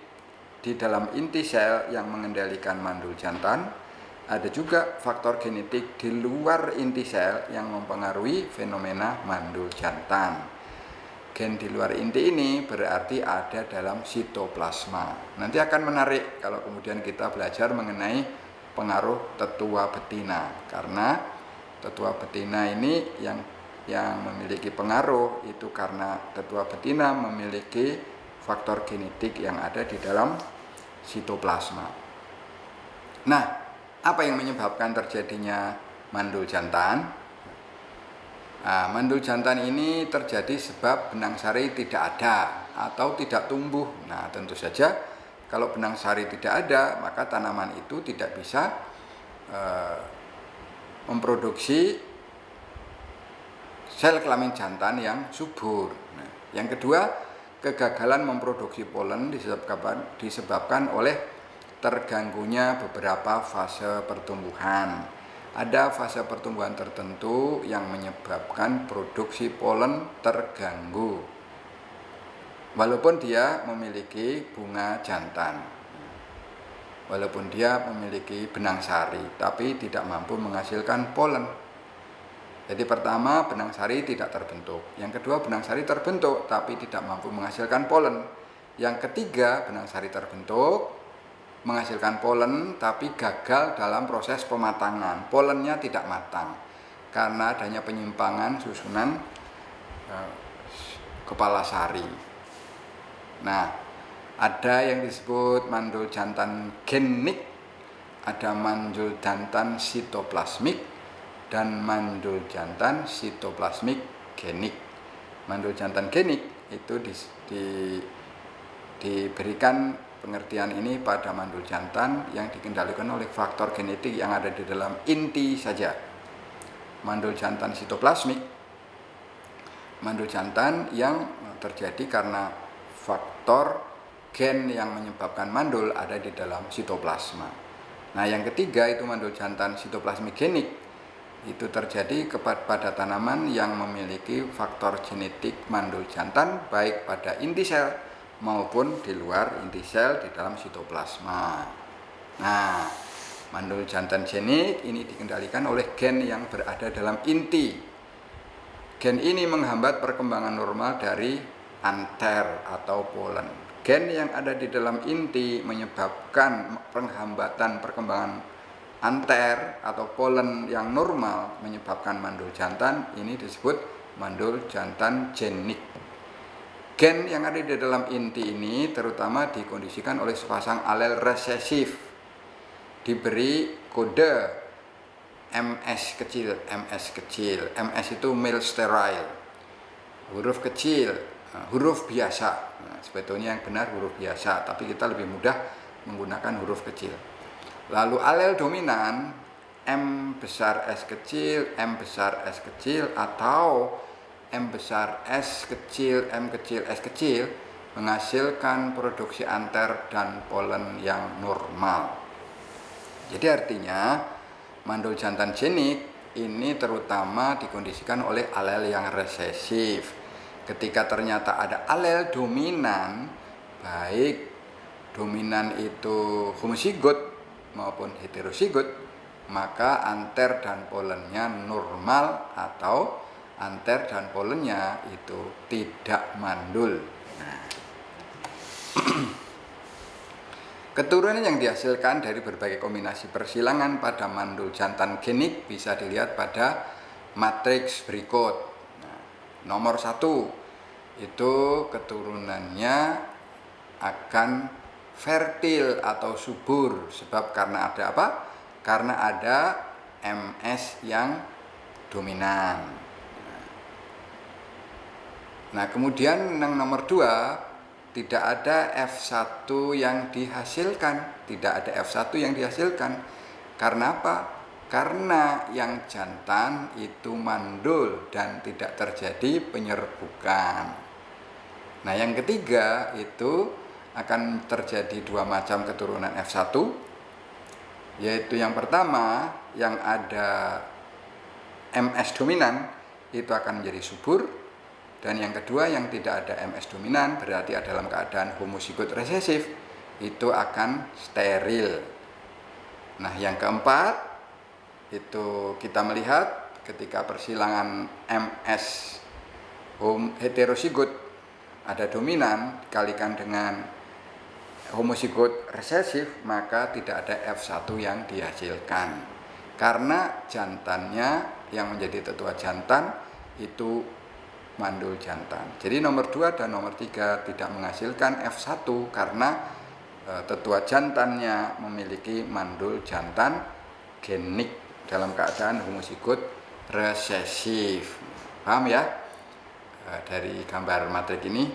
di dalam inti sel yang mengendalikan mandul jantan. Ada juga faktor genetik di luar inti sel yang mempengaruhi fenomena mandul jantan. Gen di luar inti ini berarti ada dalam sitoplasma. Nanti akan menarik kalau kemudian kita belajar mengenai pengaruh tetua betina, karena tetua betina ini yang memiliki pengaruh itu karena tetua betina memiliki faktor genetik yang ada di dalam sitoplasma. Nah, apa yang menyebabkan terjadinya mandul jantan? Nah, mandul jantan ini terjadi sebab benang sari tidak ada atau tidak tumbuh. Nah, tentu saja kalau benang sari tidak ada, maka tanaman itu tidak bisa memproduksi sel kelamin jantan yang subur. Nah, yang kedua, kegagalan memproduksi polen disebabkan oleh terganggunya beberapa fase pertumbuhan. Ada fase pertumbuhan tertentu yang menyebabkan produksi polen terganggu, walaupun dia memiliki bunga jantan, walaupun dia memiliki benang sari, tapi tidak mampu menghasilkan polen. Jadi pertama, benang sari tidak terbentuk. Yang kedua, benang sari terbentuk tapi tidak mampu menghasilkan polen. Yang ketiga, benang sari terbentuk, menghasilkan polen tapi gagal dalam proses pematangan. Polennya tidak matang karena adanya penyimpangan susunan kepala sari. Nah, ada yang disebut mandul jantan genik, ada mandul jantan sitoplasmik, dan mandul jantan sitoplasmik genik. Mandul jantan genik itu diberikan pengertian ini pada mandul jantan yang dikendalikan oleh faktor genetik yang ada di dalam inti saja. Mandul jantan sitoplasmik, mandul jantan yang terjadi karena faktor gen yang menyebabkan mandul ada di dalam sitoplasma. Nah, yang ketiga itu mandul jantan sitoplasmik genik. Itu terjadi pada tanaman yang memiliki faktor genetik mandul jantan baik pada inti sel maupun di luar inti sel di dalam sitoplasma. Nah, mandul jantan genik ini dikendalikan oleh gen yang berada dalam inti. Gen ini menghambat perkembangan normal dari anter atau polen. Gen yang ada di dalam inti menyebabkan penghambatan perkembangan anter atau polen yang normal, menyebabkan mandul jantan. Ini disebut mandul jantan genik. Gen yang ada di dalam inti ini terutama dikondisikan oleh sepasang alel resesif, diberi kode MS kecil. MS itu male sterile, huruf kecil, huruf biasa. Nah, sebetulnya yang benar huruf biasa, tapi kita lebih mudah menggunakan huruf kecil. Lalu alel dominan M besar S kecil, M besar S kecil, atau M besar S kecil, M kecil, S kecil menghasilkan produksi anter dan polen yang normal. Jadi artinya mandul jantan genik ini terutama dikondisikan oleh alel yang resesif. Ketika ternyata ada alel dominan, baik dominan itu homozigot maupun heterozigot, maka anter dan polennya normal atau anter dan polennya itu tidak mandul. Nah, keturunan yang dihasilkan dari berbagai kombinasi persilangan pada mandul jantan genik bisa dilihat pada matriks berikut. Nah, nomor 1 itu keturunannya akan fertil atau subur. Sebab karena ada apa? Karena ada MS yang dominan. Nah, kemudian yang nomor 2, tidak ada F1 yang dihasilkan. Tidak ada F1 yang dihasilkan. Karena apa? Karena yang jantan itu mandul dan tidak terjadi penyerbukan. Nah, yang ketiga itu akan terjadi 2 macam keturunan F1, yaitu yang pertama yang ada MS dominan itu akan menjadi subur, dan yang kedua yang tidak ada MS dominan berarti dalam keadaan homozigot resesif itu akan steril. Nah, yang keempat itu kita melihat ketika persilangan MS heterozigot ada dominan dikalikan dengan homozigot resesif, maka tidak ada F1 yang dihasilkan karena jantannya yang menjadi tetua jantan itu mandul jantan. Jadi nomor 2 dan nomor 3 tidak menghasilkan F1 karena tetua jantannya memiliki mandul jantan genik dalam keadaan homozigot resesif. Paham ya? Dari gambar matrik ini.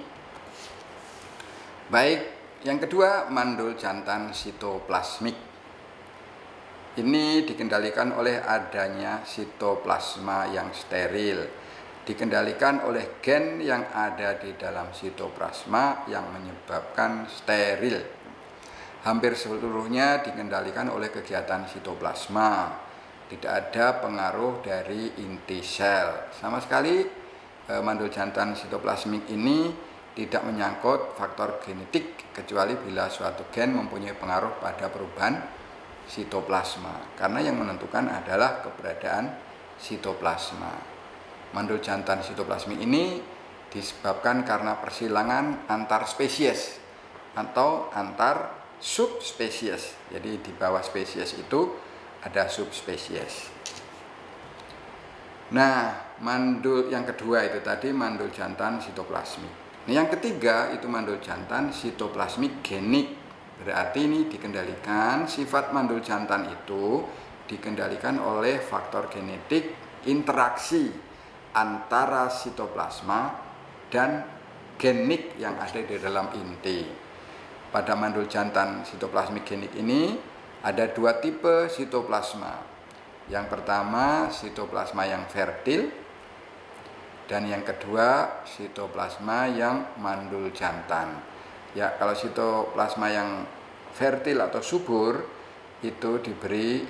Baik, yang kedua mandul jantan sitoplasmik. Ini dikendalikan oleh adanya sitoplasma yang steril. Dikendalikan oleh gen yang ada di dalam sitoplasma yang menyebabkan steril. Hampir seluruhnya dikendalikan oleh kegiatan sitoplasma. Tidak ada pengaruh dari inti sel. Sama sekali mandul jantan sitoplasmik ini tidak menyangkut faktor genetik kecuali bila suatu gen mempunyai pengaruh pada perubahan sitoplasma. Karena yang menentukan adalah keberadaan sitoplasma. Mandul jantan sitoplasmik ini disebabkan karena persilangan antar spesies atau antar subspesies. Jadi di bawah spesies itu ada subspesies. Nah, mandul yang kedua itu tadi mandul jantan sitoplasmik. Nah, yang ketiga itu mandul jantan sitoplasmik genik. Berarti ini dikendalikan, sifat mandul jantan itu dikendalikan oleh faktor genetik interaksi antara sitoplasma dan genik yang ada di dalam inti. Pada mandul jantan sitoplasmik genik ini ada 2 tipe sitoplasma. Yang pertama sitoplasma yang fertil, dan yang kedua sitoplasma yang mandul jantan. Ya, kalau sitoplasma yang fertil atau subur itu diberi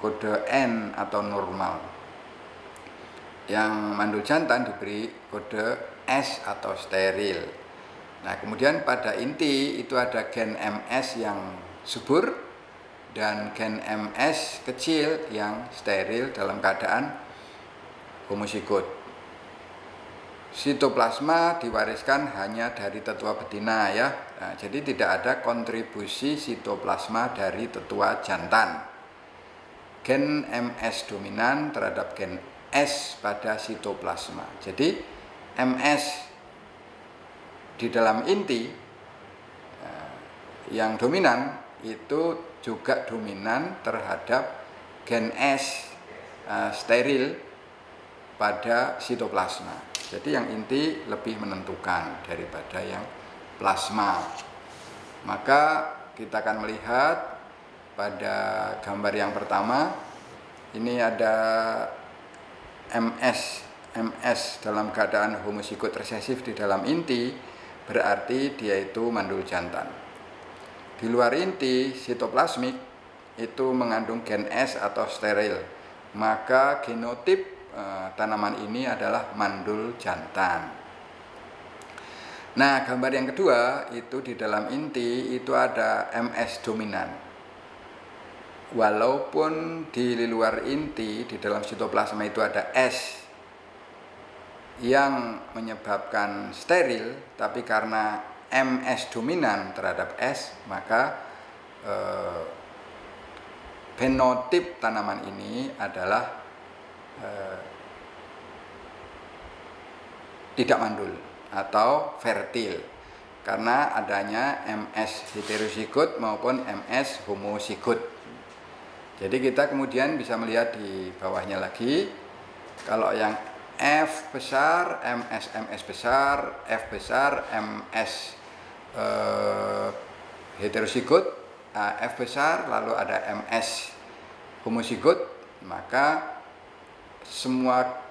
kode N atau normal. Yang mandul jantan diberi kode S atau steril. Nah, kemudian pada inti itu ada gen MS yang subur dan gen MS kecil yang steril dalam keadaan homozigot. Sitoplasma diwariskan hanya dari tetua betina ya. Nah, jadi tidak ada kontribusi sitoplasma dari tetua jantan. Gen MS dominan terhadap gen S pada sitoplasma. Jadi MS di dalam inti yang dominan itu juga dominan terhadap gen S steril pada sitoplasma. Jadi yang inti lebih menentukan daripada yang plasma. Maka kita akan melihat pada gambar yang pertama ini ada MS dalam keadaan homozigot resesif di dalam inti, berarti dia itu mandul jantan. Di luar inti sitoplasmik itu mengandung gen S atau steril, maka genotip tanaman ini adalah mandul jantan. Nah, gambar yang kedua itu di dalam inti itu ada MS dominan. Walaupun di luar inti di dalam sitoplasma itu ada S yang menyebabkan steril, tapi karena MS dominan terhadap S, maka fenotip tanaman ini adalah tidak mandul atau fertil karena adanya MS heterozigot maupun MS homozigot. Jadi kita kemudian bisa melihat di bawahnya lagi, kalau yang F besar, MS besar, F besar, MS heterozigot, F besar, lalu ada MS homozigot, maka semua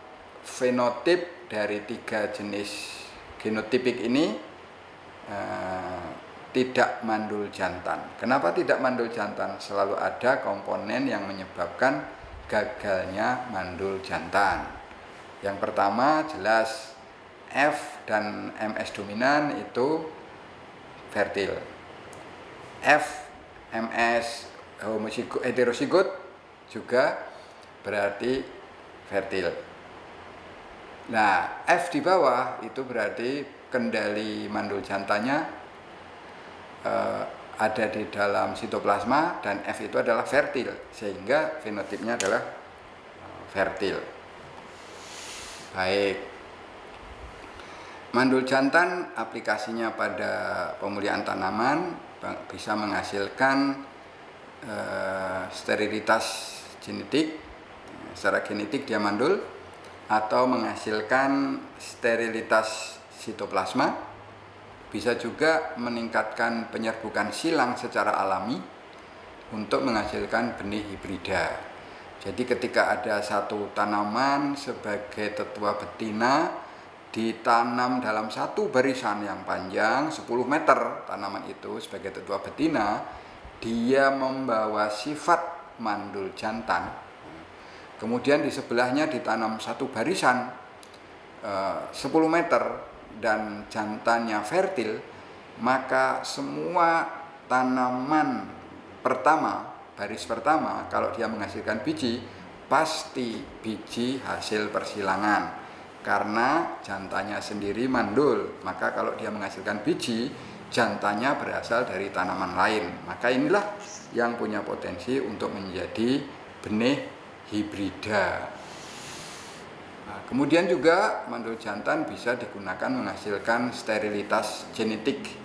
fenotip dari 3 jenis genotipik ini tidak mandul jantan. Kenapa tidak mandul jantan? Selalu ada komponen yang menyebabkan gagalnya mandul jantan. Yang pertama jelas F dan MS dominan itu fertil. F MS heterozigot juga berarti fertil. Nah, F di bawah itu berarti kendali mandul jantannya ada di dalam sitoplasma dan F itu adalah fertil, sehingga fenotipnya adalah fertil. Baik. Mandul jantan aplikasinya pada pemulihan tanaman bisa menghasilkan sterilitas genetik, secara genetik dia mandul, atau menghasilkan sterilitas sitoplasma. Bisa juga meningkatkan penyerbukan silang secara alami untuk menghasilkan benih hibrida. Jadi ketika ada satu tanaman sebagai tetua betina ditanam dalam satu barisan yang panjang 10 meter, tanaman itu sebagai tetua betina, dia membawa sifat mandul jantan. Kemudian di sebelahnya ditanam satu barisan 10 meter dan jantannya fertil, maka semua tanaman pertama, baris pertama, kalau dia menghasilkan biji, pasti biji hasil persilangan karena jantannya sendiri mandul. Maka kalau dia menghasilkan biji, jantannya berasal dari tanaman lain. Maka inilah yang punya potensi untuk menjadi benih hibrida. Nah, kemudian juga mandul jantan bisa digunakan menghasilkan sterilitas genetik.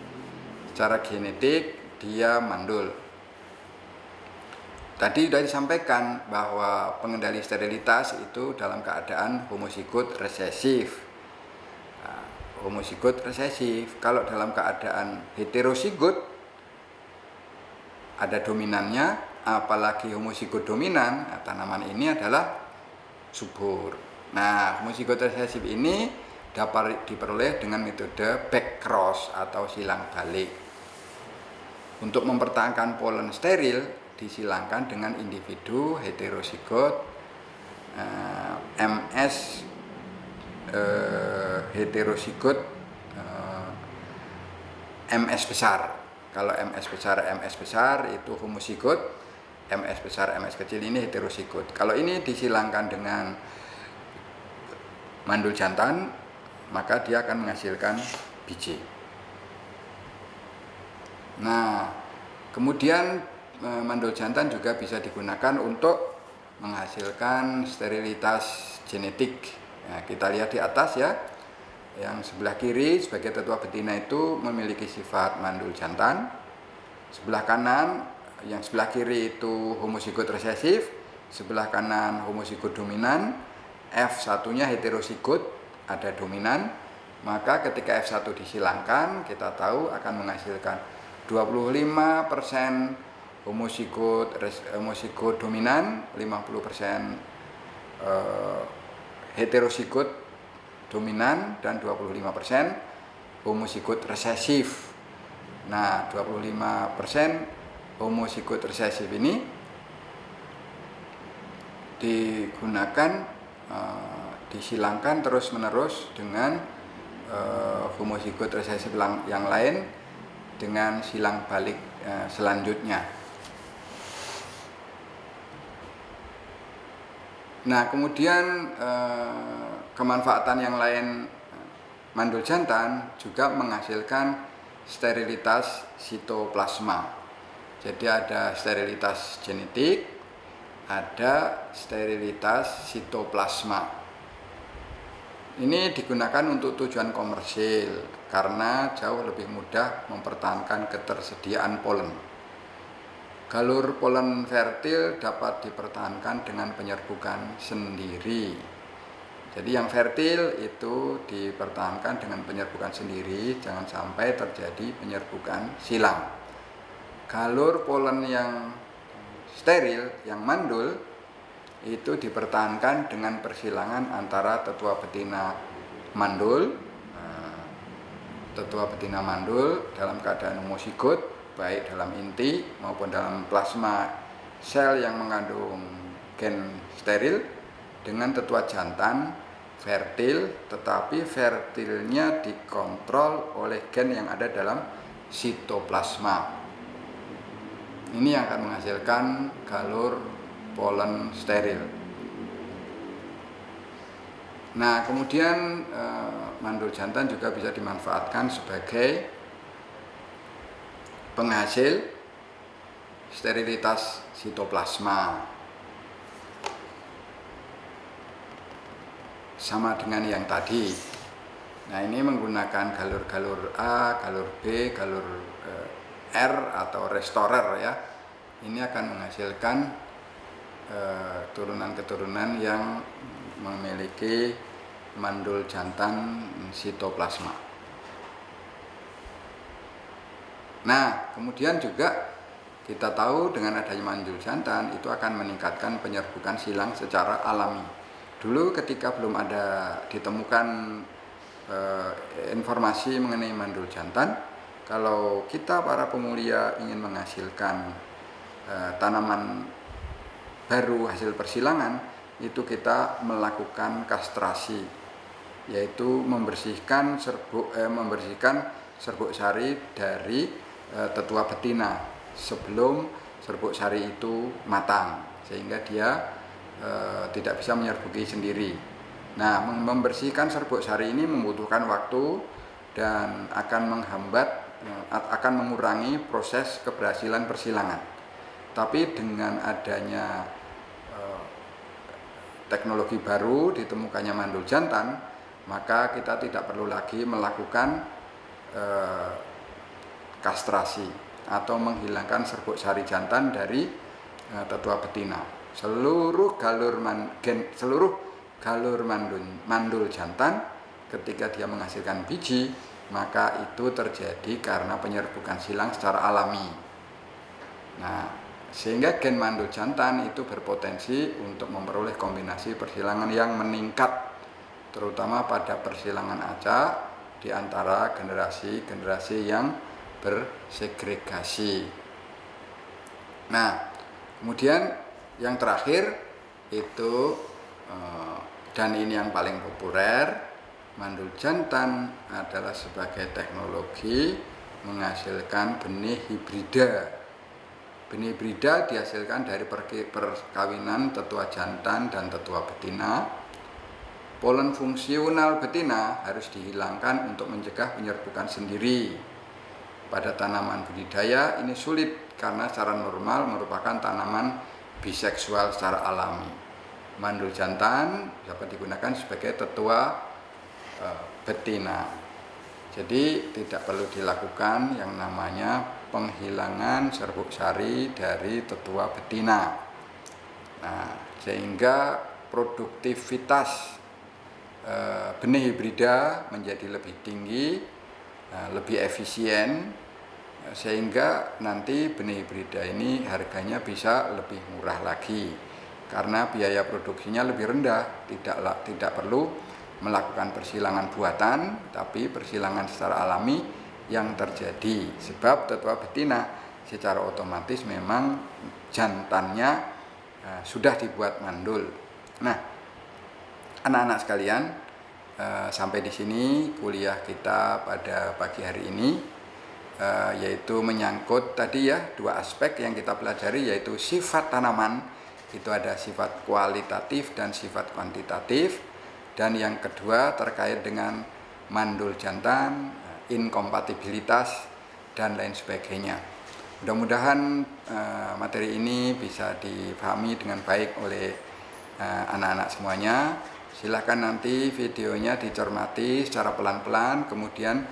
Secara genetik dia mandul. Tadi sudah disampaikan bahwa pengendali sterilitas itu dalam keadaan homozigot resesif. Nah, homozigot resesif. Kalau dalam keadaan heterozigot ada dominannya, apalagi homozigot dominan, nah, tanaman ini adalah subur. Nah, homozigot resesif ini dapat diperoleh dengan metode backcross atau silang balik. Untuk mempertahankan polen steril disilangkan dengan individu heterozigot MS heterozigot MS besar. Kalau MS besar itu homozigot, MS besar MS kecil ini heterozigot. Kalau ini disilangkan dengan mandul jantan, maka dia akan menghasilkan biji. Nah, kemudian mandul jantan juga bisa digunakan untuk menghasilkan sterilitas genetik. Nah, kita lihat di atas ya, yang sebelah kiri sebagai tetua betina itu memiliki sifat mandul jantan. Sebelah kanan, yang sebelah kiri itu homozigot resesif, sebelah kanan homozigot dominan. F1-nya heterozigot, ada dominan, maka ketika F1 disilangkan, kita tahu akan menghasilkan 25% homozigot dominan, 50% heterozigot dominan, dan 25% homozigot resesif. Nah, 25% homozigot resesif ini digunakan disilangkan terus-menerus dengan homozigot resesif yang lain dengan silang balik selanjutnya. Nah, kemudian kemanfaatan yang lain mandul jantan juga menghasilkan sterilitas sitoplasma. Jadi ada sterilitas genetik, ada sterilitas sitoplasma. Ini digunakan untuk tujuan komersil karena jauh lebih mudah mempertahankan ketersediaan polen. Galur polen fertil dapat dipertahankan dengan penyerbukan sendiri. Jadi yang fertil itu dipertahankan dengan penyerbukan sendiri, jangan sampai terjadi penyerbukan silang. Galur polen yang steril, yang mandul, itu dipertahankan dengan persilangan antara tetua betina mandul, dalam keadaan homozigot, baik dalam inti maupun dalam plasma sel yang mengandung gen steril, dengan tetua jantan fertil, tetapi fertilnya dikontrol oleh gen yang ada dalam sitoplasma. Ini yang akan menghasilkan galur polen steril. Nah, kemudian mandul jantan juga bisa dimanfaatkan sebagai penghasil sterilitas sitoplasma. Sama dengan yang tadi. Nah, ini menggunakan galur-galur A, galur B, galur R atau restorer ya. Ini akan menghasilkan turunan-keturunan yang memiliki mandul jantan sitoplasma. Nah, kemudian juga kita tahu dengan adanya mandul jantan itu akan meningkatkan penyerbukan silang secara alami. Dulu ketika belum ada ditemukan informasi mengenai mandul jantan, kalau kita para pemulia ingin menghasilkan tanaman baru hasil persilangan, itu kita melakukan kastrasi, yaitu membersihkan serbuk sari dari tetua betina sebelum serbuk sari itu matang, sehingga dia tidak bisa menyerbuki sendiri. Nah, membersihkan serbuk sari ini membutuhkan waktu dan akan mengurangi proses keberhasilan persilangan. Tapi dengan adanya teknologi baru, ditemukannya mandul jantan, maka kita tidak perlu lagi melakukan kastrasi atau menghilangkan serbuk sari jantan dari tetua betina. Seluruh galur mandul jantan ketika dia menghasilkan biji, maka itu terjadi karena penyerbukan silang secara alami. Nah, sehingga gen mandul jantan itu berpotensi untuk memperoleh kombinasi persilangan yang meningkat, terutama pada persilangan acak di antara generasi-generasi yang bersegregasi. Nah, kemudian yang terakhir itu, dan ini yang paling populer, mandul jantan adalah sebagai teknologi menghasilkan benih hibrida. Benih hibrida dihasilkan dari perkawinan tetua jantan dan tetua betina. Polen fungsional betina harus dihilangkan untuk mencegah penyerbukan sendiri. Pada tanaman budidaya ini sulit karena secara normal merupakan tanaman biseksual secara alami. Mandul jantan dapat digunakan sebagai tetua betina. Jadi tidak perlu dilakukan yang namanya penghilangan serbuk sari dari tetua betina. Nah, sehingga produktivitas benih hibrida menjadi lebih tinggi, lebih efisien, sehingga nanti benih hibrida ini harganya bisa lebih murah lagi karena biaya produksinya lebih rendah, tidak perlu melakukan persilangan buatan, tapi persilangan secara alami yang terjadi. Sebab tetua betina secara otomatis memang jantannya sudah dibuat mandul. Nah, anak-anak sekalian, sampai di sini kuliah kita pada pagi hari ini, yaitu menyangkut tadi ya dua aspek yang kita pelajari, yaitu sifat tanaman, itu ada sifat kualitatif dan sifat kuantitatif. Dan yang kedua terkait dengan mandul jantan, inkompatibilitas, dan lain sebagainya. Mudah-mudahan materi ini bisa dipahami dengan baik oleh anak-anak semuanya. Silahkan nanti videonya dicermati secara pelan-pelan, kemudian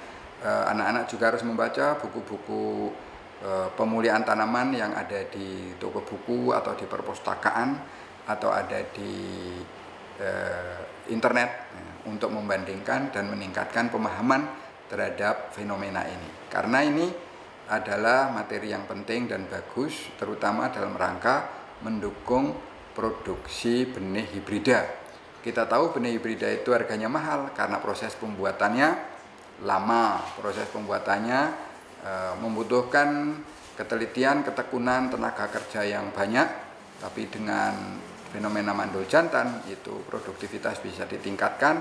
anak-anak juga harus membaca buku-buku pemulihan tanaman yang ada di toko buku atau di perpustakaan atau ada di internet untuk membandingkan dan meningkatkan pemahaman terhadap fenomena ini. Karena ini adalah materi yang penting dan bagus, terutama dalam rangka mendukung produksi benih hibrida. Kita tahu benih hibrida itu harganya mahal karena proses pembuatannya lama, proses pembuatannya membutuhkan ketelitian, ketekunan, tenaga kerja yang banyak, tapi dengan fenomena mandul jantan itu produktivitas bisa ditingkatkan,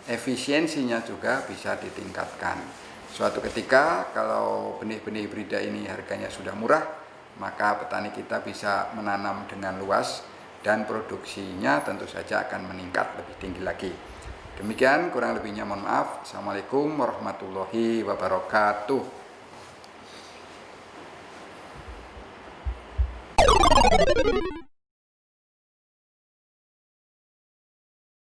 efisiensinya juga bisa ditingkatkan. Suatu ketika kalau benih-benih hibrida ini harganya sudah murah, maka petani kita bisa menanam dengan luas dan produksinya tentu saja akan meningkat lebih tinggi lagi. Demikian, kurang lebihnya mohon maaf. Assalamualaikum warahmatullahi wabarakatuh.